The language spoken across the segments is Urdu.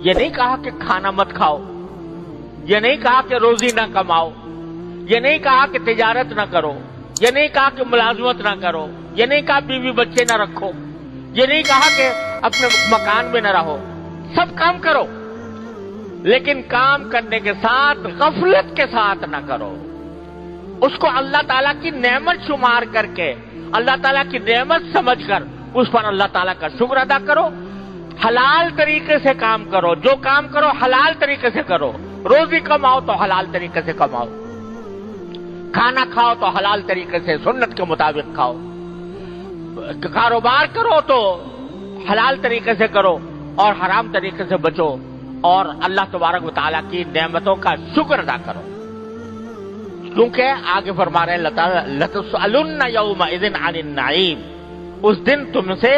یہ نہیں کہا کہ کھانا مت کھاؤ، یہ نہیں کہا کہ روزی نہ کماؤ، یہ نہیں کہا کہ تجارت نہ کرو، یہ نہیں کہا کہ ملازمت نہ کرو، یہ نہیں کہا بیوی بچے نہ رکھو، یہ نہیں کہا کہ اپنے مکان میں نہ رہو، سب کام کرو، لیکن کام کرنے کے ساتھ غفلت کے ساتھ نہ کرو، اس کو اللہ تعالیٰ کی نعمت شمار کر کے، اللہ تعالیٰ کی نعمت سمجھ کر اس پر اللہ تعالیٰ کا شکر ادا کرو، حلال طریقے سے کام کرو، جو کام کرو حلال طریقے سے کرو، روزی کماؤ تو حلال طریقے سے کماؤ، کھانا کھاؤ تو حلال طریقے سے سنت کے مطابق کھاؤ، کاروبار کرو تو حلال طریقے سے کرو اور حرام طریقے سے بچو، اور اللہ تبارک و تعالیٰ کی نعمتوں کا شکر ادا کرو، کیونکہ آگے فرما رہے ہیں لَتُسْأَلُنَّ يَوْمَئِذٍ عَنِ النَّعِيمِ، اس دن تم سے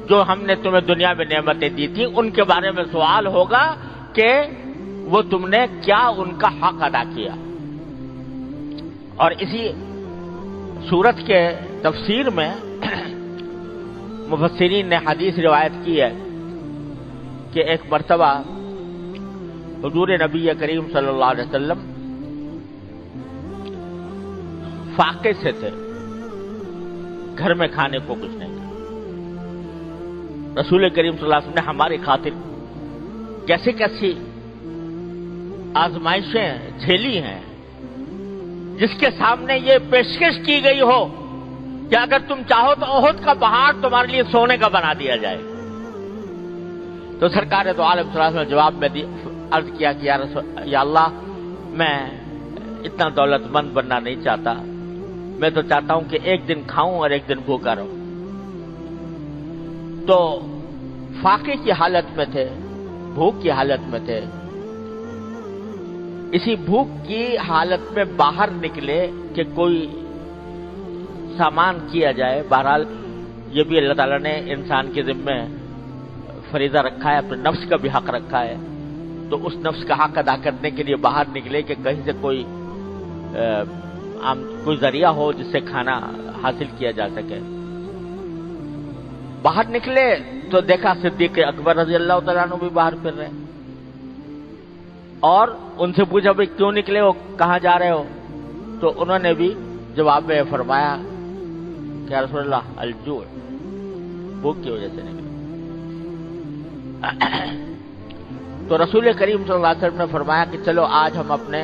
جو ہم نے تمہیں دنیا میں نعمتیں دی تھی ان کے بارے میں سوال ہوگا کہ وہ تم نے کیا ان کا حق ادا کیا۔ اور اسی سورت کے تفسیر میں مفسرین نے حدیث روایت کی ہے کہ ایک مرتبہ حضور نبی کریم صلی اللہ علیہ وسلم فاقے سے تھے، گھر میں کھانے کو کچھ نہیں تھا۔ رسول کریم صلی اللہ علیہ وسلم نے ہماری خاطر کیسی کیسی آزمائشیں جھیلی ہیں، جس کے سامنے یہ پیشکش کی گئی ہو کہ اگر تم چاہو تو احد کا پہاڑ تمہارے لیے سونے کا بنا دیا جائے۔ تو سرکار دو عالم صلی اللہ علیہ وسلم نے جواب میں عرض کیا کہ یا اللہ، میں اتنا دولت مند بننا نہیں چاہتا، میں تو چاہتا ہوں کہ ایک دن کھاؤں اور ایک دن بھوکا رہوں۔ تو فاقے کی حالت میں تھے، بھوک کی حالت میں تھے، اسی بھوک کی حالت میں باہر نکلے کہ کوئی سامان کیا جائے۔ بہرحال یہ بھی اللہ تعالیٰ نے انسان کے ذمے فریضہ رکھا ہے، اپنے نفس کا بھی حق رکھا ہے، تو اس نفس کا حق ادا کرنے کے لیے باہر نکلے کہ کہیں سے کوئی ذریعہ ہو جس سے کھانا حاصل کیا جا سکے۔ باہر نکلے تو دیکھا صدیق اکبر رضی اللہ تعالیٰ عنہ بھی باہر پھر رہے، اور ان سے پوچھا بھائی کیوں نکلے ہو، کہاں جا رہے ہو؟ تو انہوں نے بھی جواب میں فرمایا کہ یا رسول اللہ الجوع، بھوک کی وجہ سے نکلے۔ تو رسول کریم صلی اللہ علیہ وسلم نے فرمایا کہ چلو آج ہم اپنے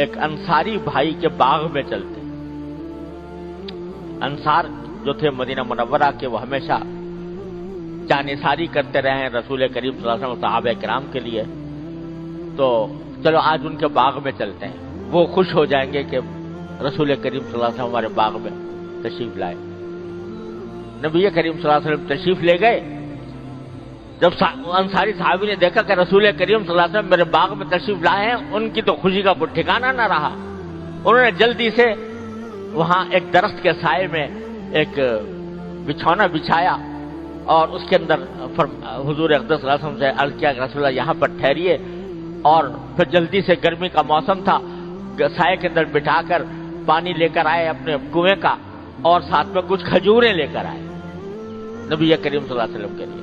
ایک انصاری بھائی کے باغ میں چلتے۔ انصار جو تھے مدینہ منورہ کے، وہ ہمیشہ جانثاری کرتے رہے ہیں رسول کریم صلی اللہ علیہ وسلم صحابہ کرام کے لیے، تو چلو آج ان کے باغ میں چلتے ہیں، وہ خوش ہو جائیں گے کہ رسول کریم صلی اللہ علیہ وسلم ہمارے باغ میں تشریف لائے۔ نبی کریم صلی اللہ علیہ وسلم تشریف لے گئے۔ جب انصاری صحابی نے دیکھا کہ رسول کریم صلی اللہ علیہ وسلم میرے باغ میں تشریف لائے ہیں، ان کی تو خوشی کا کوئی ٹھکانہ نہ رہا۔ انہوں نے جلدی سے وہاں ایک درخت کے سائے میں ایک بچھونا بچھایا اور اس کے اندر حضور اقدس صلی اللہ علیہ وسلم سے عرض کیا کہ رسول اللہ یہاں پر ٹھہریے، اور پھر جلدی سے گرمی کا موسم تھا، سائے کے اندر بٹھا کر پانی لے کر آئے اپنے کنویں کا، اور ساتھ میں کچھ کھجوریں لے کر آئے نبی کریم صلی اللہ علیہ وسلم کے لیے۔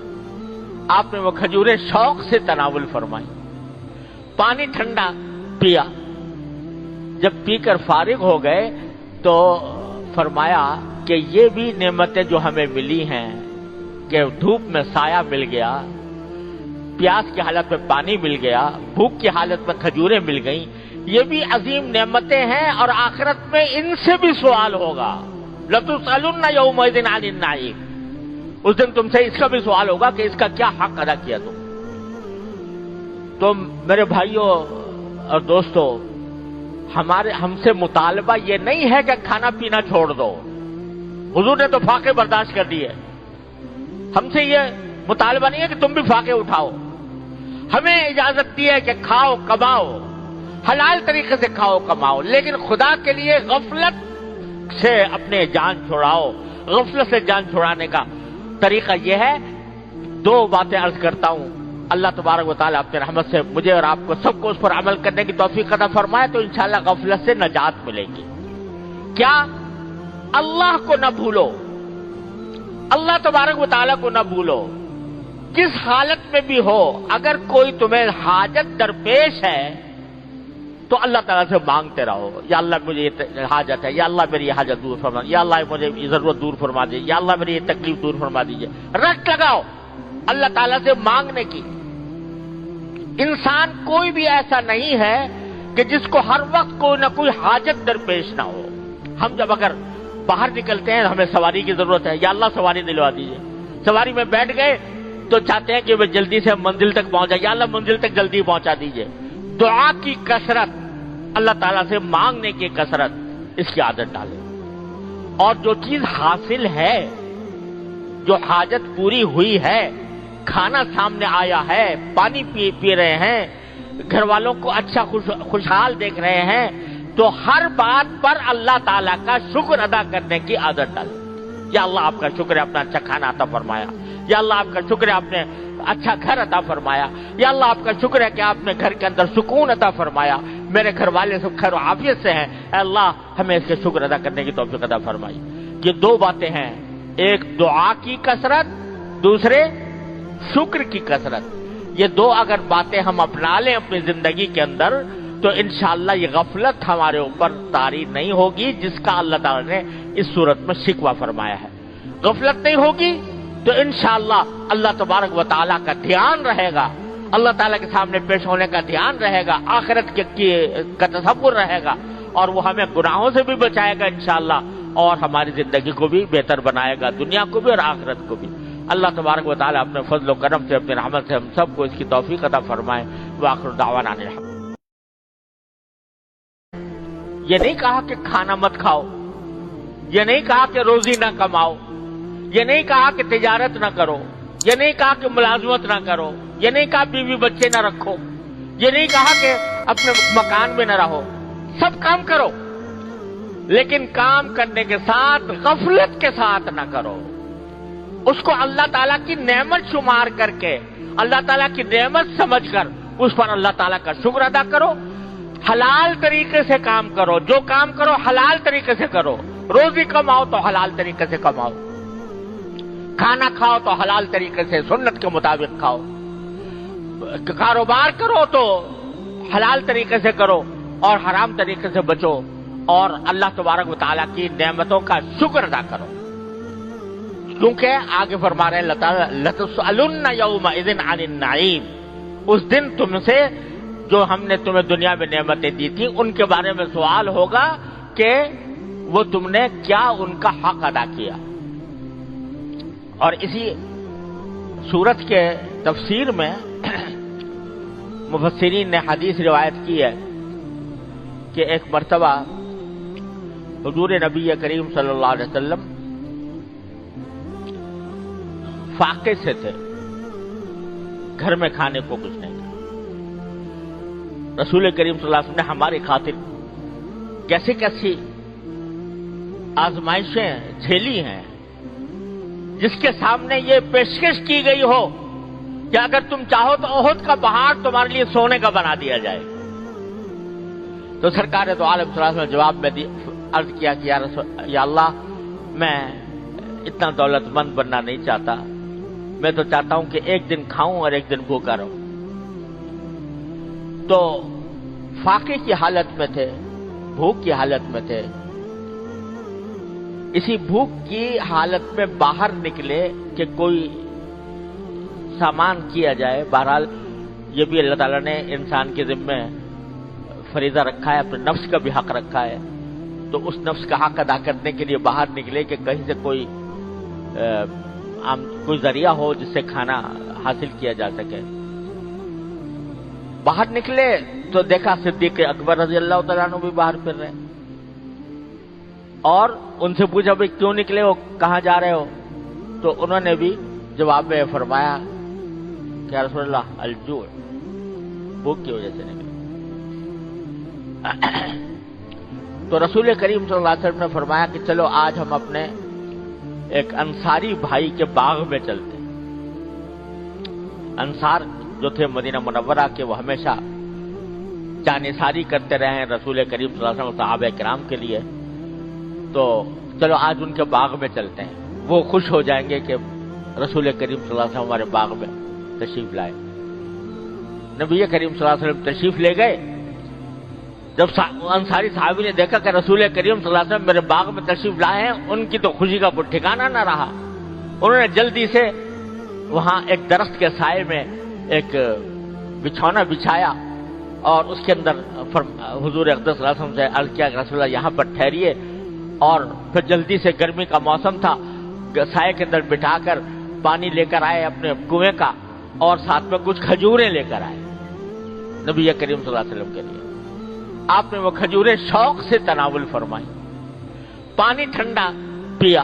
آپ نے وہ کھجوریں شوق سے تناول فرمائی، پانی ٹھنڈا پیا۔ جب پی کر فارغ ہو گئے تو فرمایا کہ یہ بھی نعمتیں جو ہمیں ملی ہیں کہ دھوپ میں سایہ مل گیا، پیاس کی حالت میں پانی مل گیا، بھوک کی حالت میں کھجوریں مل گئیں، یہ بھی عظیم نعمتیں ہیں، اور آخرت میں ان سے بھی سوال ہوگا۔ لَتُسْأَلُنَّ يَوْمَئِذٍ عَنِ النَّعِيمِ، اس دن تم سے اس کا بھی سوال ہوگا کہ اس کا کیا حق ادا کیا تم۔ تو میرے بھائیوں اور دوستو، ہم سے مطالبہ یہ نہیں ہے کہ کھانا پینا چھوڑ دو، حضور نے تو فاقے برداشت کر دیے۔ ہم سے یہ مطالبہ نہیں ہے کہ تم بھی فاقے اٹھاؤ، ہمیں اجازت دی ہے کہ کھاؤ کماؤ، حلال طریقے سے کھاؤ کماؤ، لیکن خدا کے لیے غفلت سے اپنے جان چھڑاؤ۔ غفلت سے جان چھڑانے کا طریقہ یہ ہے، دو باتیں عرض کرتا ہوں، اللہ تبارک و تعالیٰ اپنے رحمت سے مجھے اور آپ کو سب کو اس پر عمل کرنے کی توفیق عطا فرمائے تو انشاءاللہ غفلت سے نجات ملے گی۔ کیا؟ اللہ کو نہ بھولو، اللہ تبارک و تعالیٰ کو نہ بھولو۔ جس حالت میں بھی ہو، اگر کوئی تمہیں حاجت درپیش ہے تو اللہ تعالیٰ سے مانگتے رہو، یا اللہ مجھے یہ حاجت ہے، یا اللہ میری یہ حاجت دور فرما، یا اللہ مجھے یہ ضرورت دور فرما دیجیے، یا اللہ میری یہ تکلیف دور فرما دیجیے، رٹ لگاؤ اللہ تعالیٰ سے مانگنے کی۔ انسان کوئی بھی ایسا نہیں ہے کہ جس کو ہر وقت کوئی نہ کوئی حاجت درپیش نہ ہو۔ ہم جب اگر باہر نکلتے ہیں ہمیں سواری کی ضرورت ہے، یا اللہ سواری دلوا دیجیے، سواری میں بیٹھ گئے تو چاہتے ہیں کہ وہ جلدی سے منزل تک پہنچ جائے، یا اللہ منزل تک جلدی پہنچا دیجیے۔ دعا کی کثرت، اللہ تعالیٰ سے مانگنے کی کثرت، اس کی عادت ڈالیں۔ اور جو چیز حاصل ہے، جو حاجت پوری ہوئی ہے، کھانا سامنے آیا ہے، پانی پی رہے ہیں، گھر والوں کو اچھا خوشحال دیکھ رہے ہیں، تو ہر بات پر اللہ تعالیٰ کا شکر ادا کرنے کی عادت ڈالیں۔ یا اللہ آپ کا شکر ہے آپ نے اچھا کھانا عطا فرمایا، یا اللہ آپ کا شکر ہے آپ نے اچھا گھر عطا فرمایا، یا اللہ آپ کا شکر ہے کہ آپ نے گھر کے اندر سکون عطا فرمایا، میرے گھر والے سب خیر و عافیت سے ہیں، اے اللہ ہمیں اس کے شکر ادا کرنے کی توفیق عطا فرمائی۔ یہ دو باتیں ہیں، ایک دعا کی کثرت، دوسرے شکر کی کثرت۔ یہ دو اگر باتیں ہم اپنا لیں اپنی زندگی کے اندر تو انشاءاللہ یہ غفلت ہمارے اوپر طاری نہیں ہوگی، جس کا اللہ تعالیٰ نے اس صورت میں شکوہ فرمایا ہے۔ غفلت نہیں ہوگی تو انشاءاللہ اللہ تبارک و تعالیٰ کا دھیان رہے گا، اللہ تعالیٰ کے سامنے پیش ہونے کا دھیان رہے گا، آخرت کا تصور رہے گا، اور وہ ہمیں گناہوں سے بھی بچائے گا انشاءاللہ، اور ہماری زندگی کو بھی بہتر بنائے گا، دنیا کو بھی اور آخرت کو بھی۔ اللہ تبارک و تعالیٰ اپنے فضل و کرم سے، اپنے رحمت سے ہم سب کو اس کی توفیق عطا فرمائے۔ وآخر دعوانا ان الحمد۔ یہ نہیں کہا کہ کھانا مت کھاؤ، یہ نہیں کہا کہ روزی نہ کماؤ، یہ نہیں کہا کہ تجارت نہ کرو، یہ نہیں کہا کہ ملازمت نہ کرو، یہ نہیں کہا بیوی بچے نہ رکھو، یہ نہیں کہا کہ اپنے مکان میں نہ رہو، سب کام کرو، لیکن کام کرنے کے ساتھ غفلت کے ساتھ نہ کرو، اس کو اللہ تعالیٰ کی نعمت شمار کر کے، اللہ تعالیٰ کی نعمت سمجھ کر اس پر اللہ تعالیٰ کا شکر ادا کرو، حلال طریقے سے کام کرو، جو کام کرو حلال طریقے سے کرو، روزی کماؤ تو حلال طریقے سے کماؤ، کھانا کھاؤ تو حلال طریقے سے سنت کے مطابق کھاؤ، کاروبار کرو تو حلال طریقے سے کرو اور حرام طریقے سے بچو، اور اللہ تبارک و تعالیٰ کی نعمتوں کا شکر ادا کرو، کیونکہ آگے فرما رہے ہیں لَتُسْأَلُنَّ يَوْمَئِذٍ عَنِ النَّعِيمِ، اس دن تم سے جو ہم نے تمہیں دنیا میں نعمتیں دی تھی ان کے بارے میں سوال ہوگا کہ وہ تم نے کیا ان کا حق ادا کیا۔ اور اسی سورت کے تفسیر میں مفسرین نے حدیث روایت کی ہے کہ ایک مرتبہ حضور نبی کریم صلی اللہ علیہ وسلم فاقے سے تھے، گھر میں کھانے کو کچھ نہیں تھا۔ رسول کریم صلی اللہ علیہ وسلم نے ہماری خاطر کیسی کیسی آزمائشیں جھیلی ہیں، جس کے سامنے یہ پیشکش کی گئی ہو کہ اگر تم چاہو تو احد کا پہاڑ تمہارے لیے سونے کا بنا دیا جائے۔ تو سرکار دو عالم صلی اللہ علیہ وسلم نے جواب میں عرض کیا کہ یا اللہ میں اتنا دولت مند بننا نہیں چاہتا، میں تو چاہتا ہوں کہ ایک دن کھاؤں اور ایک دن بھوکا رہوں۔ تو فاقے کی حالت میں تھے، بھوک کی حالت میں تھے، اسی بھوک کی حالت میں باہر نکلے کہ کوئی سامان کیا جائے۔ بہرحال یہ بھی اللہ تعالیٰ نے انسان کے ذمے فریضہ رکھا ہے، اپنے نفس کا بھی حق رکھا ہے، تو اس نفس کا حق ادا کرنے کے لیے باہر نکلے کہ کہیں سے کوئی ذریعہ ہو جس سے کھانا حاصل کیا جا سکے۔ باہر نکلے تو دیکھا صدیق اکبر رضی اللہ تعالیٰ عنہ بھی باہر پھر رہے، اور ان سے پوچھا بھائی کیوں نکلے ہو، کہاں جا رہے ہو؟ تو انہوں نے بھی جواب میں فرمایا کہ یا رسول اللہ الجوع، بھوک کی وجہ سے نکلے۔ تو رسول کریم صلی اللہ علیہ وسلم نے فرمایا کہ چلو آج ہم اپنے ایک انصاری بھائی کے باغ میں چلتے ہیں۔ انصار جو تھے مدینہ منورہ کے، وہ ہمیشہ جانثاری کرتے رہے ہیں رسول کریم صلی اللہ علیہ وسلم صحابہ کرام کے لیے، تو چلو آج ان کے باغ میں چلتے ہیں، وہ خوش ہو جائیں گے کہ رسول کریم صلی اللہ علیہ وسلم ہمارے باغ میں تشریف لائے۔ نبی کریم صلی اللہ علیہ وسلم تشریف لے گئے۔ جب انصاری صحابی نے دیکھا کہ رسول کریم صلی اللہ علیہ وسلم میرے باغ میں تشریف لائے ہیں، ان کی تو خوشی کا کوئی ٹھکانہ نہ رہا۔ انہوں نے جلدی سے وہاں ایک درخت کے سائے میں ایک بچھونا بچھایا اور اس کے اندر حضور اقدس صلی اللہ علیہ وسلم سے عرض کیا کہ رسول اللہ یہاں پر ٹھہریے، اور پھر جلدی سے گرمی کا موسم تھا، سائے کے اندر بٹھا کر پانی لے کر آئے اپنے کنویں کا، اور ساتھ میں کچھ کھجوریں لے کر آئے نبی کریم صلی اللہ علیہ وسلم کے لیے۔ آپ نے وہ کھجوریں شوق سے تناول فرمائی، پانی ٹھنڈا پیا۔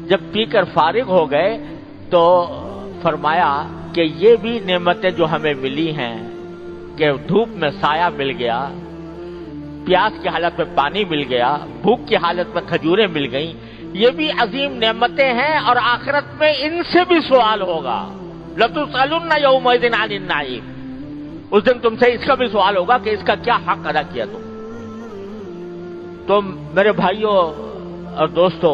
جب پی کر فارغ ہو گئے تو فرمایا کہ یہ بھی نعمتیں جو ہمیں ملی ہیں کہ دھوپ میں سایہ مل گیا، پیاس کی حالت میں پانی مل گیا، بھوک کی حالت میں کھجوریں مل گئیں، یہ بھی عظیم نعمتیں ہیں، اور آخرت میں ان سے بھی سوال ہوگا۔ لَتُسْأَلُنَّ يَوْمَئِذٍ عَنِ النَّعِيمِ، اس دن تم سے اس کا بھی سوال ہوگا کہ اس کا کیا حق ادا کیا تم۔ تو میرے بھائیوں اور دوستو،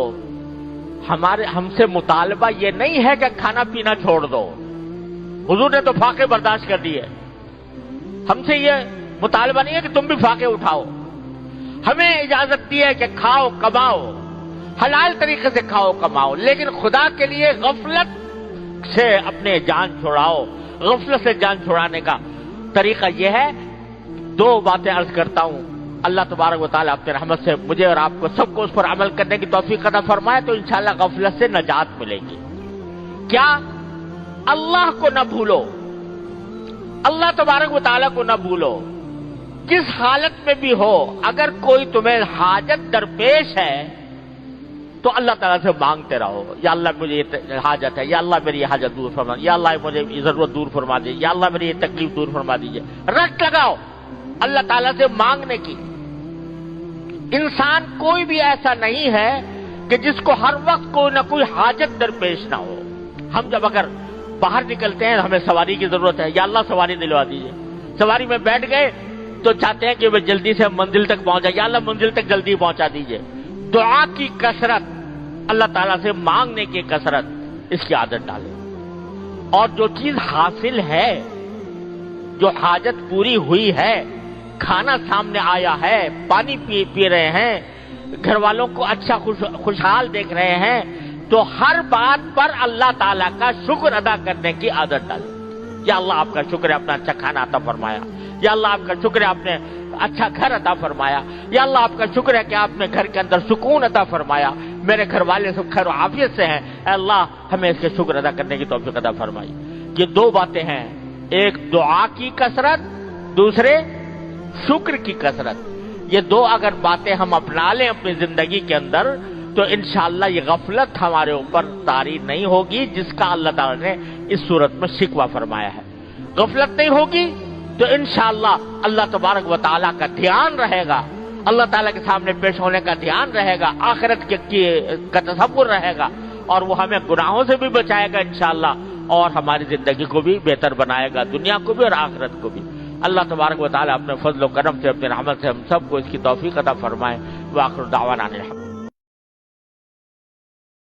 ہم سے مطالبہ یہ نہیں ہے کہ کھانا پینا چھوڑ دو، حضور نے تو فاقے برداشت کر دیے۔ ہم سے یہ مطالبہ نہیں ہے کہ تم بھی فاقے اٹھاؤ، ہمیں اجازت دی ہے کہ کھاؤ کماؤ، حلال طریقے سے کھاؤ کماؤ، لیکن خدا کے لیے غفلت سے اپنے جان چھڑاؤ۔ غفلت سے جان چھڑانے کا طریقہ یہ ہے، دو باتیں عرض کرتا ہوں، اللہ تبارک و تعالیٰ اپنے رحمت سے مجھے اور آپ کو سب کو اس پر عمل کرنے کی توفیق عطا فرمائے تو انشاءاللہ غفلت سے نجات ملے گی۔ کیا؟ اللہ کو نہ بھولو، اللہ تبارک و تعالیٰ کو نہ بھولو، کس حالت میں بھی ہو، اگر کوئی تمہیں حاجت درپیش ہے تو اللہ تعالیٰ سے مانگتے رہو، یا اللہ مجھے یہ حاجت ہے، یا اللہ میری یہ حاجت دور فرما، یا اللہ مجھے یہ ضرورت دور فرما دیجیے، یا اللہ میری یہ تکلیف دور فرما دیجیے۔ رٹ لگاؤ اللہ تعالیٰ سے مانگنے کی۔ انسان کوئی بھی ایسا نہیں ہے کہ جس کو ہر وقت کوئی نہ کوئی حاجت درپیش نہ ہو۔ ہم جب اگر باہر نکلتے ہیں ہمیں سواری کی ضرورت ہے، یا اللہ سواری دلوا دیجیے، سواری میں بیٹھ گئے تو چاہتے ہیں کہ وہ جلدی سے منزل تک پہنچ جائے، یا اللہ منزل تک جلدی پہنچا دیجیے۔ دعا کی کثرت، اللہ تعالیٰ سے مانگنے کی کثرت، اس کی عادت ڈالیں۔ اور جو چیز حاصل ہے، جو حاجت پوری ہوئی ہے، کھانا سامنے آیا ہے، پانی پی رہے ہیں، گھر والوں کو اچھا خوشحال دیکھ رہے ہیں، تو ہر بات پر اللہ تعالیٰ کا شکر ادا کرنے کی عادت ڈالیں۔ یا اللہ آپ کا شکر ہے آپ نے اچھا کھانا عطا فرمایا، یا اللہ آپ کا شکر ہے آپ نے اچھا گھر عطا فرمایا، یا اللہ آپ کا شکر ہے کہ آپ نے گھر کے اندر سکون عطا فرمایا، میرے گھر والے سب خیر و عافیت سے ہیں، اے اللہ ہمیں اس کے شکر ادا کرنے کی توفیق عطا فرمائی۔ یہ دو باتیں ہیں، ایک دعا کی کثرت، دوسرے شکر کی کثرت۔ یہ دو اگر باتیں ہم اپنا لیں اپنی زندگی کے اندر تو انشاءاللہ یہ غفلت ہمارے اوپر طاری نہیں ہوگی، جس کا اللہ تعالیٰ نے اس صورت میں شکوہ فرمایا ہے۔ غفلت نہیں ہوگی تو انشاءاللہ اللہ تبارک و تعالیٰ کا دھیان رہے گا، اللہ تعالیٰ کے سامنے پیش ہونے کا دھیان رہے گا، آخرت کا تصور رہے گا، اور وہ ہمیں گناہوں سے بھی بچائے گا انشاءاللہ، اور ہماری زندگی کو بھی بہتر بنائے گا، دنیا کو بھی اور آخرت کو بھی۔ اللہ تبارک و تعالیٰ اپنے فضل و کرم سے اپنے رحمت سے ہم سب کو اس کی توفیق عطا فرمائے۔ وآخر دعوانا الحمد